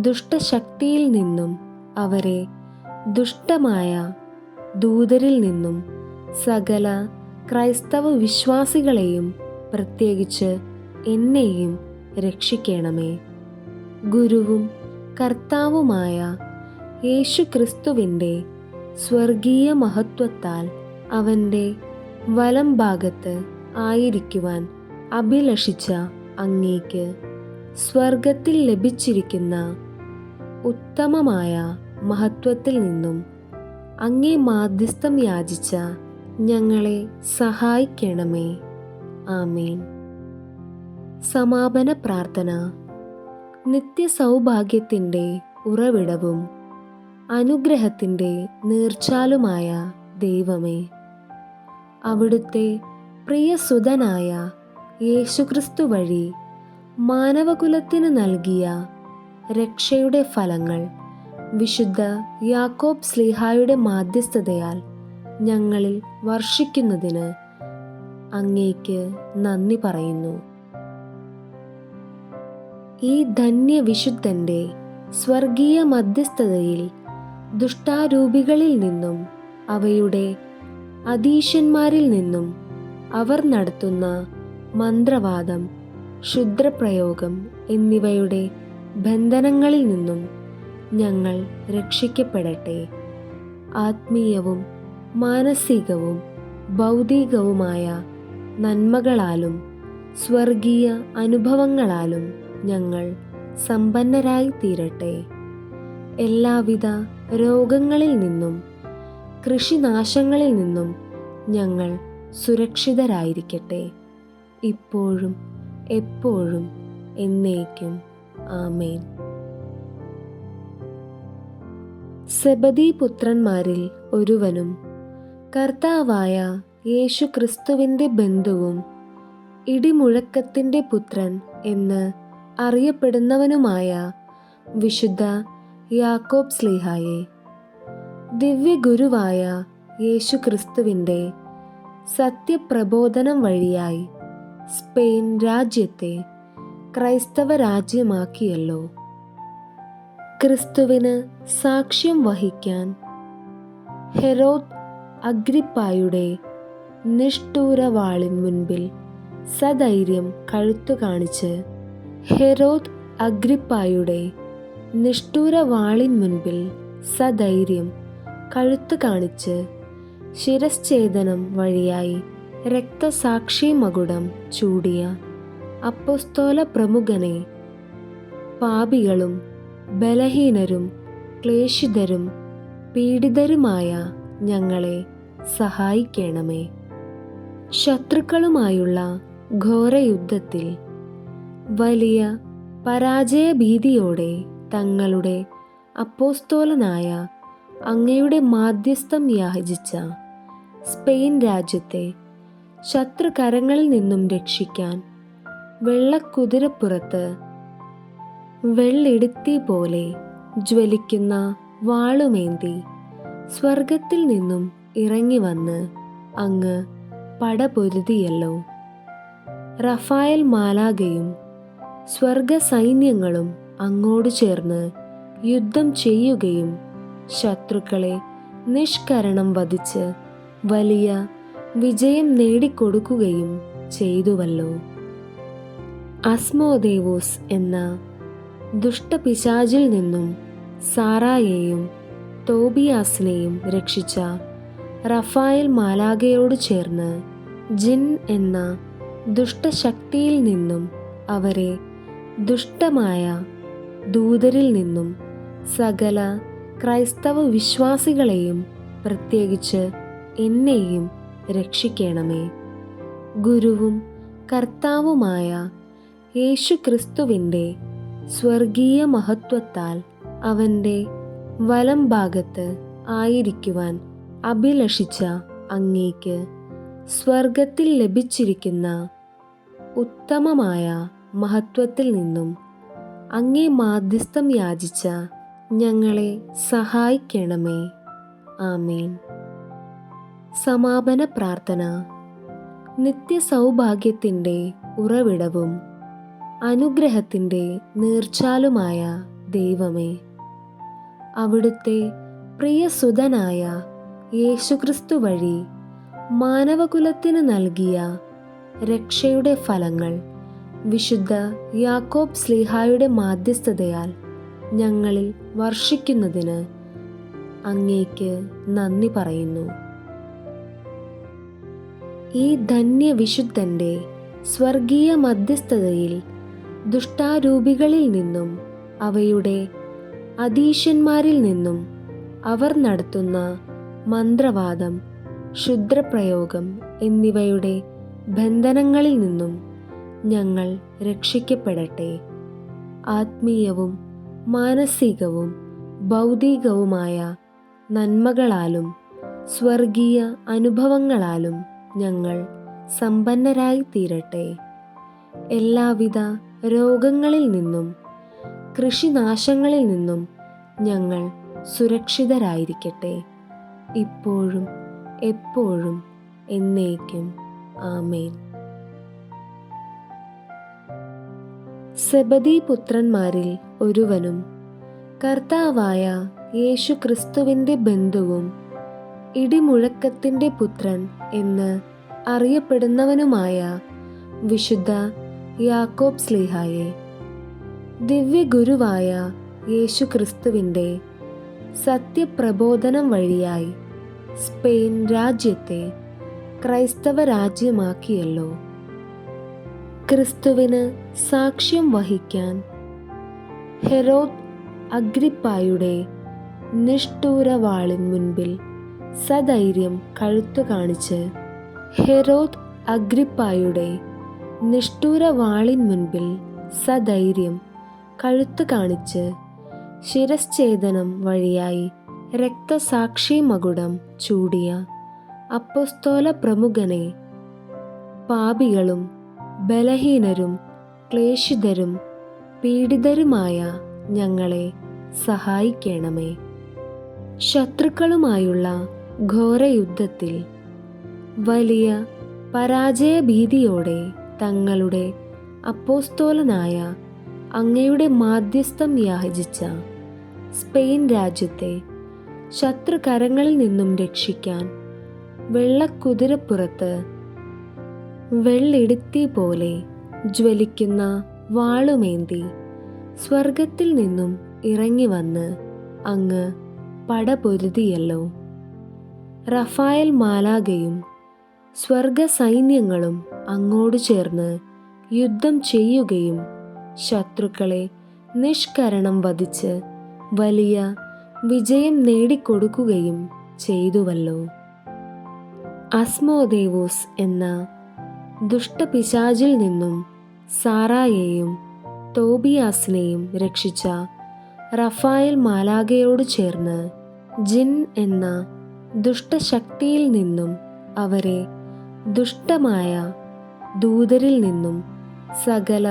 ദുഷ്ടശക്തിയിൽ നിന്നും അവരെ ദുഷ്ടമായ ദൂതരിൽ നിന്നും സകല ക്രൈസ്തവ വിശ്വാസികളെയും പ്രത്യേകിച്ച് എന്നെയും രക്ഷിക്കണമേ. ഗുരുവും കർത്താവുമായ യേശു ക്രിസ്തുവിൻ്റെ സ്വർഗീയ മഹത്വത്താൽ അവൻ്റെ വലം ഭാഗത്ത് ആയിരിക്കുവാൻ അഭിലഷിച്ച അങ്ങേക്ക് സ്വർഗത്തിൽ ലഭിച്ചിരിക്കുന്ന ഉത്തമമായ മഹത്വത്തിൽ നിന്നും അങ്ങേ മാധ്യസ്ഥം യാചിച്ച ഞങ്ങളെ സഹായിക്കണമേ. ആമേൻ. സമാപന പ്രാർത്ഥന. നിത്യസൗഭാഗ്യത്തിൻ്റെ ഉറവിടവും അനുഗ്രഹത്തിൻ്റെ നീർച്ചാലുമായ ദൈവമേ, അവിടുത്തെ പ്രിയസുതനായ യേശുക്രിസ്തു വഴി മാനവകുലത്തിന് നൽകിയ രക്ഷയുടെ ഫലങ്ങൾ വിശുദ്ധ യാക്കോബ് ശ്ലീഹായുടെ മാധ്യസ്ഥതയാൽ ഞങ്ങളിൽ വർഷിക്കുന്നതിന് അങ്ങേക്ക് നന്ദി പറയുന്നു. ഈ ധന്യവിശുദ്ധൻ്റെ സ്വർഗീയ മധ്യസ്ഥതയിൽ ദുഷ്ടാരൂപികളിൽ നിന്നും അവയുടെ അധീശന്മാരിൽ നിന്നും അവർ നടത്തുന്ന മന്ത്രവാദം, ക്ഷുദ്രപ്രയോഗം എന്നിവയുടെ ബന്ധനങ്ങളിൽ നിന്നും ഞങ്ങൾ രക്ഷിക്കപ്പെടട്ടെ. ആത്മീയവും മാനസികവും ഭൗതികവുമായ നന്മകളാലും സ്വർഗീയ അനുഭവങ്ങളാലും ഞങ്ങൾ സമ്പന്നരായി തീരട്ടെ. എല്ലാവിധ രോഗങ്ങളിൽ നിന്നും കൃഷിനാശങ്ങളിൽ നിന്നും ഞങ്ങൾ സുരക്ഷിതരായിരിക്കട്ടെ. ഇപ്പോഴും എപ്പോഴും എന്നേക്കും. ആമേൻ. സെബദീ പുത്രന്മാരിൽ ഒരുവനും കർത്താവായ യേശു ക്രിസ്തുവിൻ്റെ ബന്ധുവും ഇടിമുഴക്കത്തിൻ്റെ പുത്രൻ എന്ന് അറിയപ്പെടുന്നവനുമായ വിശുദ്ധ യാക്കോബ് ശ്ലീഹായെ, ദിവ്യഗുരുവായ യേശു ക്രിസ്തുവിൻ്റെ സത്യപ്രബോധനം വഴിയായി സ്പെയിൻ രാജ്യത്തെ ക്രൈസ്തവ രാജ്യമാക്കിയല്ലോ. ക്രിസ്തുവിന് സാക്ഷ്യം വഹിക്കാൻ ഹെരോദ് അഗ്രിപ്പായുടെ നിഷ്ഠൂരവാളിൻ മുൻപിൽ സധൈര്യം കഴുത്തു കാണിച്ച് ഹെരോദ് അഗ്രിപ്പായുടെ നിഷ്ഠൂരവാളിൻ മുൻപിൽ സധൈര്യം കഴുത്തു കാണിച്ച് ശിരശ്ഛേദനം വഴിയായി രക്തസാക്ഷി മകുടം ചൂടിയ അപ്പൊസ്തോല പ്രമുഖനെ, പാപികളും ബലഹീനരും ക്ലേശിതരും പീഡിതരുമായ ഞങ്ങളെ സഹായിക്കണമേ. ശത്രുക്കളുമായുള്ള ഘോരയുദ്ധത്തിൽ വലിയ പരാജയഭീതിയോടെ തങ്ങളുടെ അപ്പോസ്തോലനായ അങ്ങയുടെ മാധ്യസ്ഥം യാചിച്ച സ്പെയിൻ രാജ്യത്തെ ശത്രുകരങ്ങളിൽ നിന്നും രക്ഷിക്കാൻ വെള്ളക്കുതിരപ്പുറത്ത് വെള്ളിടുത്തി പോലെ ജ്വലിക്കുന്ന വാളുമേന്തി സ്വർഗത്തിൽ നിന്നും ഇറങ്ങി വന്ന് അങ്ങ് പടപൊരുതിയല്ലോ. റഫായേൽ മാലാഖയും സ്വർഗസൈന്യങ്ങളും അങ്ങോട് ചേർന്ന് യുദ്ധം ചെയ്യുകയും ശത്രുക്കളെ നിഷ്കരണം വധിച്ച് വലിയ വിജയം നേടിക്കൊടുക്കുകയും ചെയ്തുവല്ലോ. അസ്മോദേവോസ് എന്ന ദുഷ്ടപിശാചിൽ നിന്നും സാറായെയും തോബിയാസിനെയും രക്ഷിച്ച റഫായേൽ മാലാഖയോട് ചേർന്ന് ജിൻ എന്ന ദുഷ്ടശക്തിയിൽ നിന്നും അവരെ ദുഷ്ടമായ ദൂതരിൽ നിന്നും സകല ക്രൈസ്തവ വിശ്വാസികളെയും പ്രത്യേകിച്ച് എന്നെയും രക്ഷിക്കണമേ. ഗുരുവും കർത്താവുമായ യേശു ക്രിസ്തുവിൻ്റെ സ്വർഗീയ മഹത്വത്താൽ അവൻ്റെ വലം ഭാഗത്ത് ആയിരിക്കുവാൻ അഭിലഷിച്ച അങ്ങേക്ക് സ്വർഗത്തിൽ ലഭിച്ചിരിക്കുന്ന ഉത്തമമായ മഹത്വത്തിൽ നിന്നും അങ്ങേ മാധ്യസ്ഥം യാചിച്ച ഞങ്ങളെ സഹായിക്കണമേ. ആമേൻ. സമാപന പ്രാർത്ഥന. നിത്യസൗഭാഗ്യത്തിൻ്റെ ഉറവിടവും അനുഗ്രഹത്തിൻ്റെ നീർച്ചാലുമായ ദൈവമേ, അവിടുത്തെ പ്രിയസുതനായ യേശുക്രിസ്തു വഴി മാനവകുലത്തിന് നൽകിയ രക്ഷയുടെ ഫലങ്ങൾ വിശുദ്ധ യാക്കോബ് ശ്ലീഹായുടെ മാധ്യസ്ഥതയാൽ ഞങ്ങളിൽ വർഷിക്കുന്നതിന് അങ്ങേക്ക് നന്ദി പറയുന്നു. ഈ ധന്യവിശുദ്ധൻ്റെ സ്വർഗീയ മധ്യസ്ഥതയിൽ ദുഷ്ടാരൂപികളിൽ നിന്നും അവയുടെ അധീശന്മാരിൽ നിന്നും അവർ നടത്തുന്ന മന്ത്രവാദം, ക്ഷുദ്രപ്രയോഗം എന്നിവയുടെ ബന്ധനങ്ങളിൽ നിന്നും ഞങ്ങൾ രക്ഷിക്കപ്പെടട്ടെ. ആത്മീയവും മാനസികവും ഭൗതികവുമായ നന്മകളാലും സ്വർഗീയ അനുഭവങ്ങളാലും ഞങ്ങൾ സമ്പന്നരായി തീരട്ടെ. എല്ലാവിധ രോഗങ്ങളിൽ നിന്നും കൃഷിനാശങ്ങളിൽ നിന്നും ഞങ്ങൾ സുരക്ഷിതരായിരിക്കട്ടെ. ഇപ്പോഴും എപ്പോഴും എന്നേക്കും. ആമേൻ. സെബദീ പുത്രന്മാരിൽ ഒരുവനും കർത്താവായ യേശു ക്രിസ്തുവിൻ്റെ ബന്ധുവും ഇടിമുഴക്കത്തിൻ്റെ പുത്രൻ എന്ന് അറിയപ്പെടുന്നവനുമായ വിശുദ്ധ യാക്കോബ് ശ്ലീഹായെ, ദിവ്യഗുരുവായ യേശു ക്രിസ്തുവിൻ്റെ സത്യപ്രബോധനം വഴിയായി സ്പെയിൻ രാജ്യത്തെ ക്രൈസ്തവ രാജ്യമാക്കിയല്ലോ. ക്രിസ്തുവിന് സാക്ഷ്യം വഹിക്കാൻ ഹെരോദ് അഗ്രിപ്പായുടെ നിഷ്ഠൂരവാളിൻ മുൻപിൽ സധൈര്യം കഴുത്തു കാണിച്ച് ഹെരോദ് അഗ്രിപ്പായുടെ നിഷ്ഠൂരവാളിൻ മുൻപിൽ സധൈര്യം കഴുത്തു കാണിച്ച് ശിരശ്ഛേദനം വഴിയായി രക്തസാക്ഷി മകുടം ചൂടിയ അപ്പൊസ്തോല പ്രമുഖനെ, പാപികളും ബലഹീനരും ക്ലേശിതരും പീഡിതരുമായ ഞങ്ങളെ സഹായിക്കണമേ. ശത്രുക്കളുമായുള്ള ഘോരയുദ്ധത്തിൽ വലിയ പരാജയഭീതിയോടെ തങ്ങളുടെ അപ്പോസ്തോലനായ അങ്ങയുടെ മാധ്യസ്ഥം യാചിച്ച സ്പെയിൻ രാജ്യത്തെ ശത്രുകരങ്ങളിൽ നിന്നും രക്ഷിക്കാൻ വെള്ളക്കുതിരപ്പുറത്ത് വെള്ളിടുത്തി പോലെ ജ്വലിക്കുന്ന വാളുമേന്തി സ്വർഗത്തിൽ നിന്നും ഇറങ്ങി വന്ന് അങ്ങ് പടപൊരുതിയല്ലോ. റഫായേൽ മാലാഖയും സ്വർഗസൈന്യങ്ങളും അങ്ങോട് ചേർന്ന് യുദ്ധം ചെയ്യുകയും ശത്രുക്കളെ നിഷ്കരണം വധിച്ച് വലിയ വിജയം നേടിക്കൊടുക്കുകയും ചെയ്തുവല്ലോ. അസ്മോദേവൂസ് എന്ന ദുഷ്ടപിശാചിൽ നിന്നും സാറായെയും തോബിയാസിനെയും രക്ഷിച്ച റഫായേൽ മാലാഖയോട് ചേർന്ന് ജിൻ എന്ന ദുഷ്ടശക്തിയിൽ നിന്നും അവരെ ദുഷ്ടമായ ദൂതരിൽ നിന്നും സകല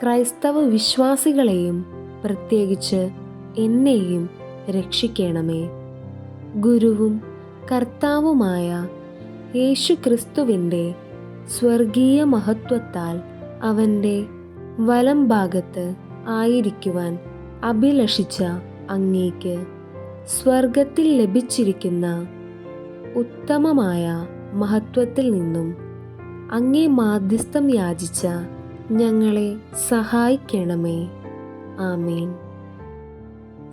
ക്രൈസ്തവ വിശ്വാസികളെയും പ്രത്യേകിച്ച് എന്നെയും രക്ഷിക്കണമേ. ഗുരുവും കർത്താവുമായ യേശു ക്രിസ്തുവിൻ്റെ സ്വർഗീയ മഹത്വത്താൽ അവൻ്റെ വലം ഭാഗത്ത് ആയിരിക്കുവാൻ അഭിലഷിച്ച അങ്ങേക്ക് സ്വർഗത്തിൽ ലഭിച്ചിരിക്കുന്ന ഉത്തമമായ മഹത്വത്തിൽ നിന്നും അങ്ങേ മാധ്യസ്ഥം യാചിച്ച ഞങ്ങളെ സഹായിക്കണമേ. ആമേൻ.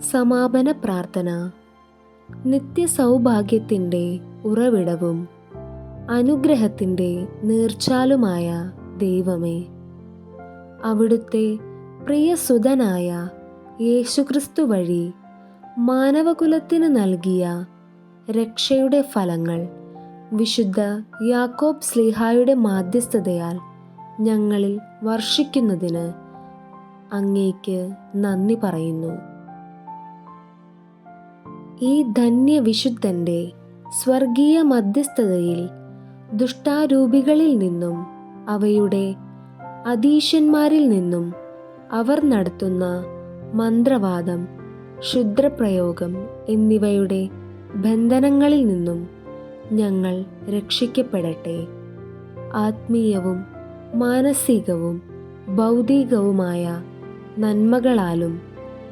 സമാപന പ്രാർത്ഥന. നിത്യസൗഭാഗ്യത്തിൻ്റെ ഉറവിടവും അനുഗ്രഹത്തിൻ്റെ നീർച്ചാലുമായ ദൈവമേ, അവിടുത്തെ പ്രിയസുതനായ യേശുക്രിസ്തു വഴി മാനവകുലത്തിന് നൽകിയ രക്ഷയുടെ ഫലങ്ങൾ വിശുദ്ധ യാക്കോബ് ശ്ലീഹായുടെ മാധ്യസ്ഥതയാൽ ഞങ്ങളിൽ വർഷിക്കുന്നതിന് അങ്ങേക്ക് നന്ദി പറയുന്നു. ഈ ധന്യവിശുദ്ധൻ്റെ സ്വർഗീയ മധ്യസ്ഥതയിൽ ദുഷ്ടാരൂപികളിൽ നിന്നും അവയുടെ അധീശന്മാരിൽ നിന്നും അവർ നടത്തുന്ന മന്ത്രവാദം, ക്ഷുദ്രപ്രയോഗം എന്നിവയുടെ ബന്ധനങ്ങളിൽ നിന്നും ഞങ്ങൾ രക്ഷിക്കപ്പെടട്ടെ. ആത്മീയവും മാനസികവും ഭൗതികവുമായ നന്മകളാലും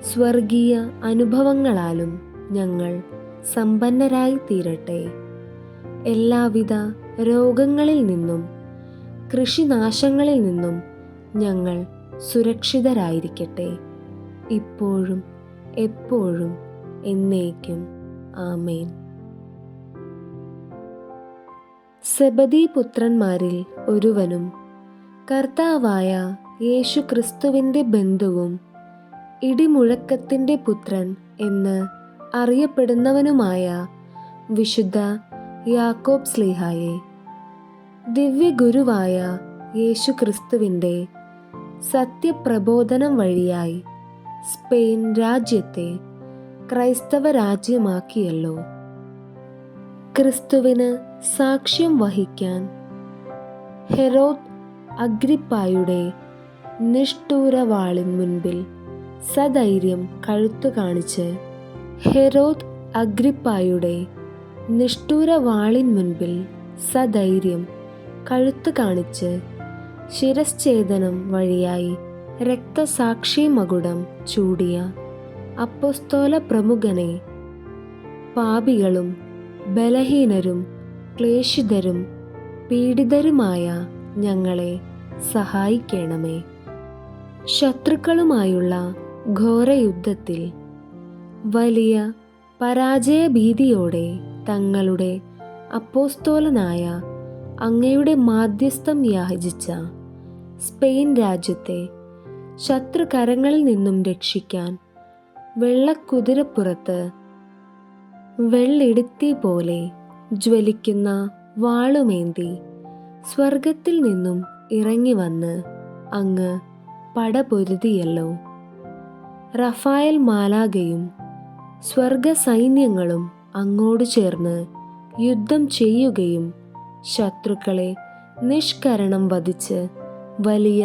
സ്വർഗീയ അനുഭവങ്ങളാലും ഞങ്ങൾ സമ്പന്നരായി തീരട്ടെ. എല്ലാവിധ രോഗങ്ങളിൽ നിന്നും കൃഷിനാശങ്ങളിൽ നിന്നും ഞങ്ങൾ സുരക്ഷിതരായിരിക്കട്ടെ. ഇപ്പോഴും എപ്പോഴും എന്നേക്കും. ആമേൻ. സെബദീ പുത്രന്മാരിൽ ഒരുവനും കർത്താവായ യേശു ക്രിസ്തുവിൻ്റെ ബന്ധുവും ഇടിമുഴക്കത്തിൻ്റെ പുത്രൻ എന്ന് അറിയപ്പെടുന്നവനുമായ വിശുദ്ധ യാക്കോബ് ശ്ലീഹായെ, ദിവ്യഗുരുവായ യേശു ക്രിസ്തുവിൻ്റെ സത്യപ്രബോധനം വഴിയായി സ്പെയിൻ രാജ്യത്തെ ക്രൈസ്തവ രാജ്യമാക്കിയല്ലോ. ക്രിസ്തുവിന് സാക്ഷ്യം വഹിക്കാൻ ഹെരോദ് അഗ്രിപ്പായുടെ നിഷ്ഠൂരവാളിൻ മുൻപിൽ സധൈര്യം കഴുത്തു കാണിച്ച് ഹെരോദ് അഗ്രിപ്പായുടെ നിഷ്ഠൂരവാളിൻ മുൻപിൽ സധൈര്യം കഴുത്തു കാണിച്ച് ശിരശ്ഛേദനം വഴിയായി രക്തസാക്ഷി മകുടം ചൂടിയ അപ്പൊസ്തോല പ്രമുഖനെ, പാപികളും ബലഹീനരും ക്ലേശിതരും പീഡിതരുമായ ഞങ്ങളെ സഹായിക്കണമേ. ശത്രുക്കളുമായുള്ള ഘോരയുദ്ധത്തിൽ വലിയ പരാജയഭീതിയോടെ തങ്ങളുടെ അപ്പോസ്തോലനായ അങ്ങയുടെ മാധ്യസ്ഥം യാചിച്ച സ്പെയിൻ രാജ്യത്തെ ശത്രുകരങ്ങളിൽ നിന്നും രക്ഷിക്കാൻ വെള്ളക്കുതിരപ്പുറത്ത് വെള്ളിടുത്തി പോലെ ജ്വലിക്കുന്ന വാളുമേന്തി സ്വർഗത്തിൽ നിന്നും ഇറങ്ങി വന്ന് അങ്ങ് പടപൊരുതിയല്ലോ. റഫായേൽ മാലാഖയും സ്വർഗ സൈന്യങ്ങളും അങ്ങോട് ചേർന്ന് യുദ്ധം ചെയ്യുകയും ശത്രുക്കളെ നിഷ്കരണം വധിച്ച് വലിയ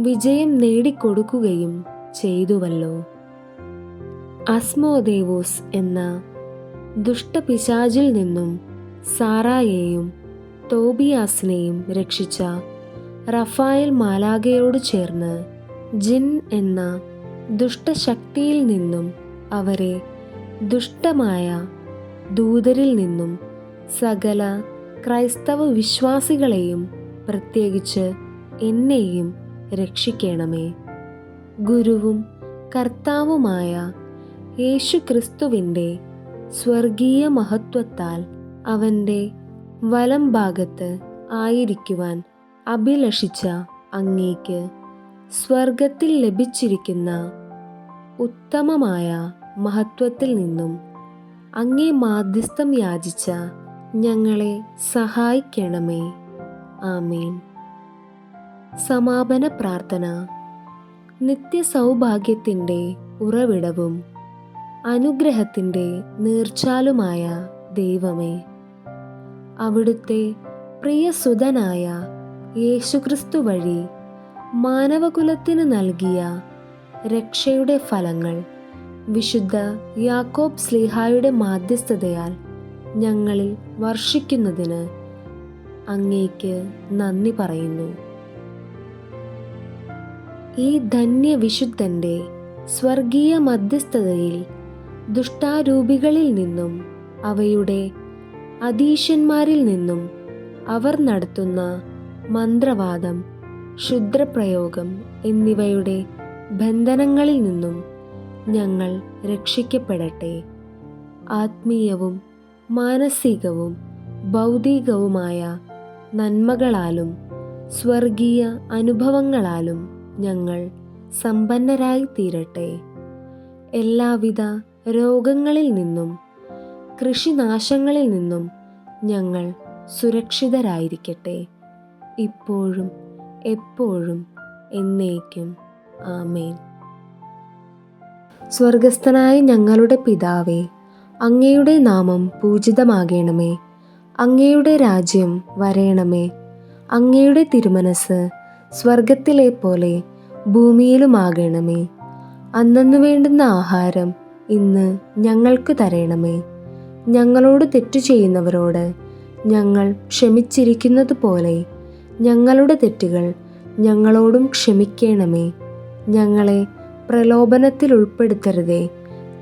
വിജയം നേടിക്കൊടുക്കുകയും ചെയ്തുവല്ലോ. അസ്മോദേവോസ് എന്ന ദുഷ്ടപിശാചിൽ നിന്നും സാറായെയും തോബിയാസിനെയും രക്ഷിച്ച റഫായേൽ മാലാഖയോട് ചേർന്ന് ജിൻ എന്ന ദുഷ്ടശക്തിയിൽ നിന്നും അവരെ ദുഷ്ടമായ ദൂതരിൽ നിന്നും സകല ക്രൈസ്തവ വിശ്വാസികളെയും പ്രത്യേകിച്ച് എന്നെയും രക്ഷിക്കണമേ. ഗുരുവും കർത്താവുമായ യേശുക്രിസ്തുവിൻ്റെ സ്വർഗീയ മഹത്വത്താൽ അവൻ്റെ വലം ഭാഗത്ത് ആയിരിക്കുവാൻ അഭിലഷിച്ച അങ്ങേക്ക് സ്വർഗത്തിൽ ലഭിച്ചിരിക്കുന്ന ഉത്തമമായ മഹത്വത്തിൽ നിന്നും അങ്ങേ മാധ്യസ്ഥം യാചിച്ച ഞങ്ങളെ സഹായിക്കണമേ. ആമേൻ. സമാപന പ്രാർത്ഥന. നിത്യസൗഭാഗ്യത്തിൻ്റെ ഉറവിടവും അനുഗ്രഹത്തിൻ്റെ നീർച്ചാലുമായ ദൈവമേ, അവിടുത്തെ പ്രിയസുതനായ യേശുക്രിസ്തു വഴി മാനവകുലത്തിന് നൽകിയ രക്ഷയുടെ ഫലങ്ങൾ വിശുദ്ധ യാക്കോബ് ശ്ലീഹായുടെ മാധ്യസ്ഥതയാൽ ഞങ്ങളിൽ വർഷിക്കുന്നതിന് അങ്ങേക്ക് നന്ദി പറയുന്നു. ഈ ധന്യവിശുദ്ധൻ്റെ സ്വർഗീയ മധ്യസ്ഥതയിൽ ദുഷ്ടാരൂപികളിൽ നിന്നും അവയുടെ അധീശന്മാരിൽ നിന്നും അവർ നടത്തുന്ന മന്ത്രവാദം, ക്ഷുദ്രപ്രയോഗം എന്നിവയുടെ ബന്ധനങ്ങളിൽ നിന്നും ഞങ്ങൾ രക്ഷിക്കപ്പെടട്ടെ. ആത്മീയവും മാനസികവും ഭൗതികവുമായ നന്മകളാലും സ്വർഗീയ അനുഭവങ്ങളാലും ഞങ്ങൾ സമ്പന്നരായി തീരട്ടെ. എല്ലാവിധ രോഗങ്ങളിൽ നിന്നും കൃഷിനാശങ്ങളിൽ നിന്നും ഞങ്ങൾ സുരക്ഷിതരായിരിക്കട്ടെ. ഇപ്പോഴും എപ്പോഴും എന്നേക്കും. ആമേൻ. സ്വർഗസ്ഥനായ ഞങ്ങളുടെ പിതാവേ, അങ്ങയുടെ നാമം പൂജിതമാകണമേ. അങ്ങയുടെ രാജ്യം വരേണമേ. അങ്ങയുടെ തിരുമനസ് സ്വർഗത്തിലെ പോലെ ഭൂമിയിലുമാകണമേ. അന്നന്നു വേണ്ടുന്ന ആഹാരം ഇന്ന് ഞങ്ങൾക്ക് തരണമേ. ഞങ്ങളോട് തെറ്റു ചെയ്യുന്നവരോട് ഞങ്ങൾ ക്ഷമിച്ചിരിക്കുന്നത് പോലെ ഞങ്ങളുടെ തെറ്റുകൾ ഞങ്ങളോടും ക്ഷമിക്കണമേ. ഞങ്ങളെ പ്രലോഭനത്തിൽ ഉൾപ്പെടുത്തരുതേ,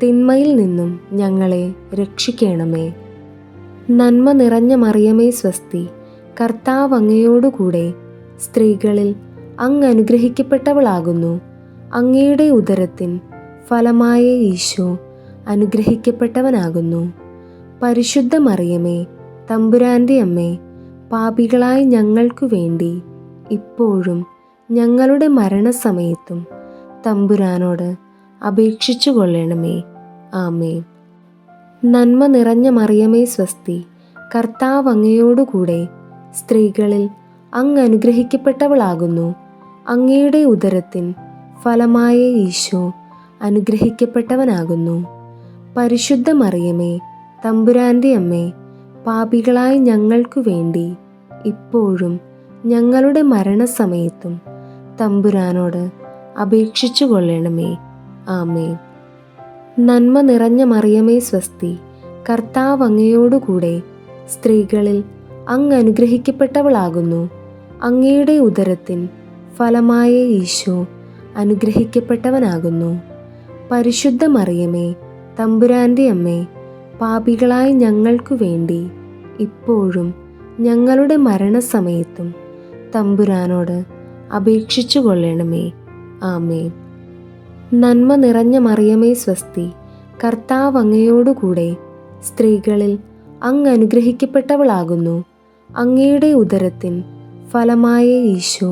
തിന്മയിൽ നിന്നും ഞങ്ങളെ രക്ഷിക്കണമേ. നന്മ നിറഞ്ഞ മറിയമേ സ്വസ്തി, കർത്താവ് അങ്ങയോടുകൂടെ സ്ത്രീകളിൽ അങ്ങ് അനുഗ്രഹിക്കപ്പെട്ടവളാകുന്നു. അങ്ങയുടെ ഉദരത്തിൻ ഫലമായ ഈശോ അനുഗ്രഹിക്കപ്പെട്ടവനാകുന്നു. പരിശുദ്ധ മറിയമേ, തമ്പുരാൻ്റെ അമ്മേ, പാപികളായ ഞങ്ങൾക്കു വേണ്ടി ഇപ്പോഴും ഞങ്ങളുടെ മരണസമയത്തും തമ്പുരാനോട് അപേക്ഷിച്ചു കൊള്ളണമേ. ആമേൻ. നന്മ നിറഞ്ഞ മറിയമേ സ്വസ്തി, കർത്താവ് അങ്ങയോടുകൂടെ സ്ത്രീകളിൽ അങ്ങ് അനുഗ്രഹിക്കപ്പെട്ടവളാകുന്നു. അങ്ങയുടെ ഉദരത്തിൻ ഫലമായ ഈശോ അനുഗ്രഹിക്കപ്പെട്ടവനാകുന്നു. പരിശുദ്ധ മറിയമേ, തമ്പുരാൻ്റെ അമ്മേ, പാപികളായ ഞങ്ങൾക്കു വേണ്ടി ഇപ്പോഴും ഞങ്ങളുടെ മരണസമയത്തും തമ്പുരാനോട് അപേക്ഷിച്ചു കൊള്ളണമേ. ആമേൻ. നന്മ നിറഞ്ഞ മറിയമേ സ്വസ്തി, കർത്താവ് അങ്ങയോടുകൂടെ സ്ത്രീകളിൽ അങ്ങ് അനുഗ്രഹിക്കപ്പെട്ടവളാകുന്നു. അങ്ങയുടെ ഉദരത്തിൻ ഫലമായ ഈശോ അനുഗ്രഹിക്കപ്പെട്ടവനാകുന്നു. പരിശുദ്ധ മറിയമേ, തമ്പുരാൻ്റെ അമ്മേ, പാപികളായ ഞങ്ങൾക്കു വേണ്ടി ഇപ്പോഴും ഞങ്ങളുടെ മരണസമയത്തും തമ്പുരാനോട് അപേക്ഷിച്ചു കൊള്ളണമേ. ആമേൻ. നന്മ നിറഞ്ഞ മറിയമേ സ്വസ്തി, കർത്താവ് അങ്ങയോടുകൂടെ സ്ത്രീകളിൽ അങ്ങ് അനുഗ്രഹിക്കപ്പെട്ടവളാകുന്നു. അങ്ങയുടെ ഉദരത്തിൻ ഫലമായ ഈശോ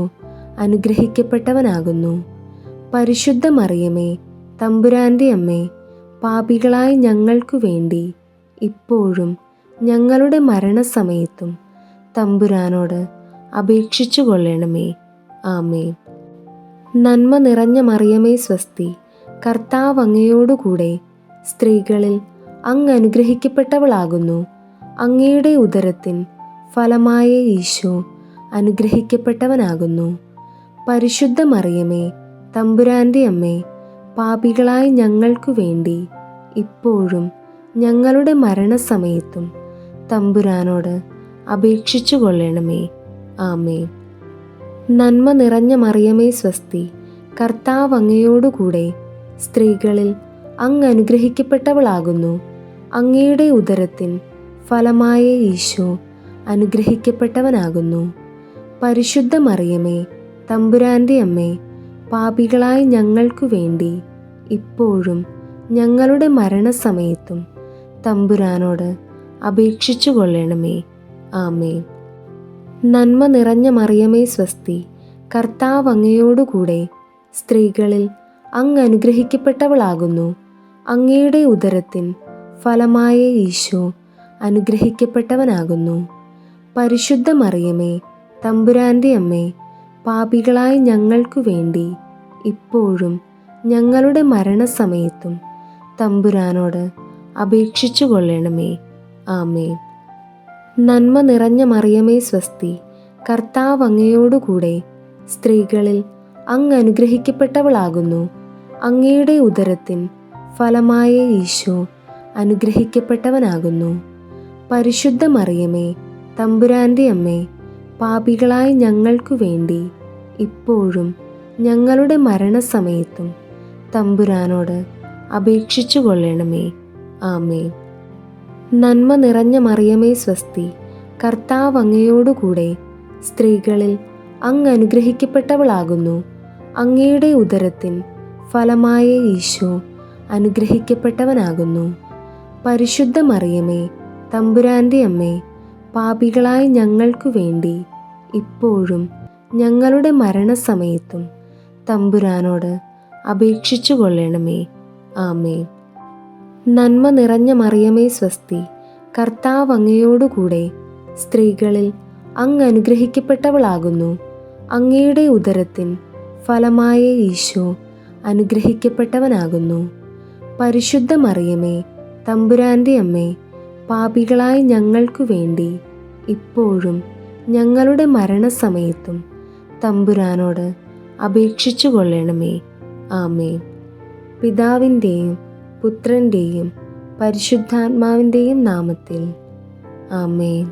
അനുഗ്രഹിക്കപ്പെട്ടവനാകുന്നു. പരിശുദ്ധ മറിയമേ, തമ്പുരാൻ്റെ അമ്മേ, പാപികളായ ഞങ്ങൾക്കു വേണ്ടി ഇപ്പോഴും ഞങ്ങളുടെ മരണസമയത്തും തമ്പുരാനോട് അപേക്ഷിച്ചു കൊള്ളണമേ. ആമേൻ. നന്മ നിറഞ്ഞ മറിയമേ സ്വസ്തി, കർത്താവ് അങ്ങയോടുകൂടെ സ്ത്രീകളിൽ അങ്ങ് അനുഗ്രഹിക്കപ്പെട്ടവളാകുന്നു. അങ്ങയുടെ ഉദരത്തിൻ ഫലമായ ഈശോ അനുഗ്രഹിക്കപ്പെട്ടവനാകുന്നു. പരിശുദ്ധ മറിയമേ, തമ്പുരാൻ്റെ അമ്മേ, പാപികളായ ഞങ്ങൾക്കു വേണ്ടി ഇപ്പോഴും ഞങ്ങളുടെ മരണസമയത്തും തമ്പുരാനോട് അപേക്ഷിച്ചു കൊള്ളണമേ. ആമേൻ. നന്മ നിറഞ്ഞ മറിയമേ സ്വസ്തി, കർത്താവ് അങ്ങയോടുകൂടെ സ്ത്രീകളിൽ അങ്ങ് അനുഗ്രഹിക്കപ്പെട്ടവളാകുന്നു. അങ്ങയുടെ ഉദരത്തിൻ ഫലമായ ഈശോ അനുഗ്രഹിക്കപ്പെട്ടവനാകുന്നു. പരിശുദ്ധ മറിയമേ, തമ്പുരാൻ്റെ അമ്മേ, പാപികളായ ഞങ്ങൾക്കു വേണ്ടി ഇപ്പോഴും ഞങ്ങളുടെ മരണസമയത്തും തമ്പുരാനോട് അപേക്ഷിച്ചു കൊള്ളണമേ. ആമേൻ. നന്മ നിറഞ്ഞ മറിയമേ സ്വസ്തി, കർത്താവ് അങ്ങയോടുകൂടെ സ്ത്രീകളിൽ അങ്ങ് അനുഗ്രഹിക്കപ്പെട്ടവളാകുന്നു. അങ്ങയുടെ ഉദരത്തിൻ ഫലമായ ഈശോ അനുഗ്രഹിക്കപ്പെട്ടവനാകുന്നു. പരിശുദ്ധ മറിയമേ, തമ്പുരാൻ്റെ അമ്മേ, പാപികളായ ഞങ്ങൾക്കു വേണ്ടി ഇപ്പോഴും ഞങ്ങളുടെ മരണസമയത്തും തമ്പുരാനോട് അപേക്ഷിച്ചു കൊള്ളണമേ. ആമേൻ. നന്മ നിറഞ്ഞ മറിയമേ സ്വസ്തി, കർത്താവ് അങ്ങയോടുകൂടെ സ്ത്രീകളിൽ അങ്ങ് അനുഗ്രഹിക്കപ്പെട്ടവളാകുന്നു. അങ്ങയുടെ ഉദരത്തിൻ ഫലമായ ഈശോ അനുഗ്രഹിക്കപ്പെട്ടവനാകുന്നു. പരിശുദ്ധ മറിയമേ, തമ്പുരാൻ്റെ അമ്മേ, പാപികളായ ഞങ്ങൾക്കു വേണ്ടി ഇപ്പോഴും ഞങ്ങളുടെ മരണസമയത്തും തമ്പുരാനോട് അപേക്ഷിച്ചു കൊള്ളണമേ. ആമേൻ. നന്മ നിറഞ്ഞ മറിയമേ സ്വസ്തി, കർത്താവ് അങ്ങയോടുകൂടെ സ്ത്രീകളിൽ അങ്ങ് അനുഗ്രഹിക്കപ്പെട്ടവളാകുന്നു. അങ്ങയുടെ ഉദരത്തിൻ ഫലമായ ഈശോ അനുഗ്രഹിക്കപ്പെട്ടവനാകുന്നു. പരിശുദ്ധ മറിയമേ, തമ്പുരാൻ്റെ അമ്മേ, പാപികളായ ഞങ്ങൾക്കു വേണ്ടി ഇപ്പോഴും ഞങ്ങളുടെ മരണസമയത്തും തമ്പുരാനോട് അപേക്ഷിച്ചു കൊള്ളണമേ. ആമേൻ. നന്മ നിറഞ്ഞ മറിയമേ സ്വസ്തി, കർത്താവ് അങ്ങയോടുകൂടെ സ്ത്രീകളിൽ അങ്ങ് അനുഗ്രഹിക്കപ്പെട്ടവളാകുന്നു. അങ്ങയുടെ ഉദരത്തിൻ ഫലമായ ഈശോ അനുഗ്രഹിക്കപ്പെട്ടവനാകുന്നു. പരിശുദ്ധ മറിയമേ, തമ്പുരാൻ്റെ അമ്മേ, പാപികളായ ഞങ്ങൾക്കു വേണ്ടി ഇപ്പോഴും ഞങ്ങളുടെ മരണസമയത്തും തമ്പുരാനോട് അപേക്ഷിച്ചു കൊള്ളണമേ. ആമേൻ. പിതാവിൻ്റെയും പുത്രൻ്റെയും പരിശുദ്ധാത്മാവിൻ്റെയും നാമത്തിൽ. ആമേൻ.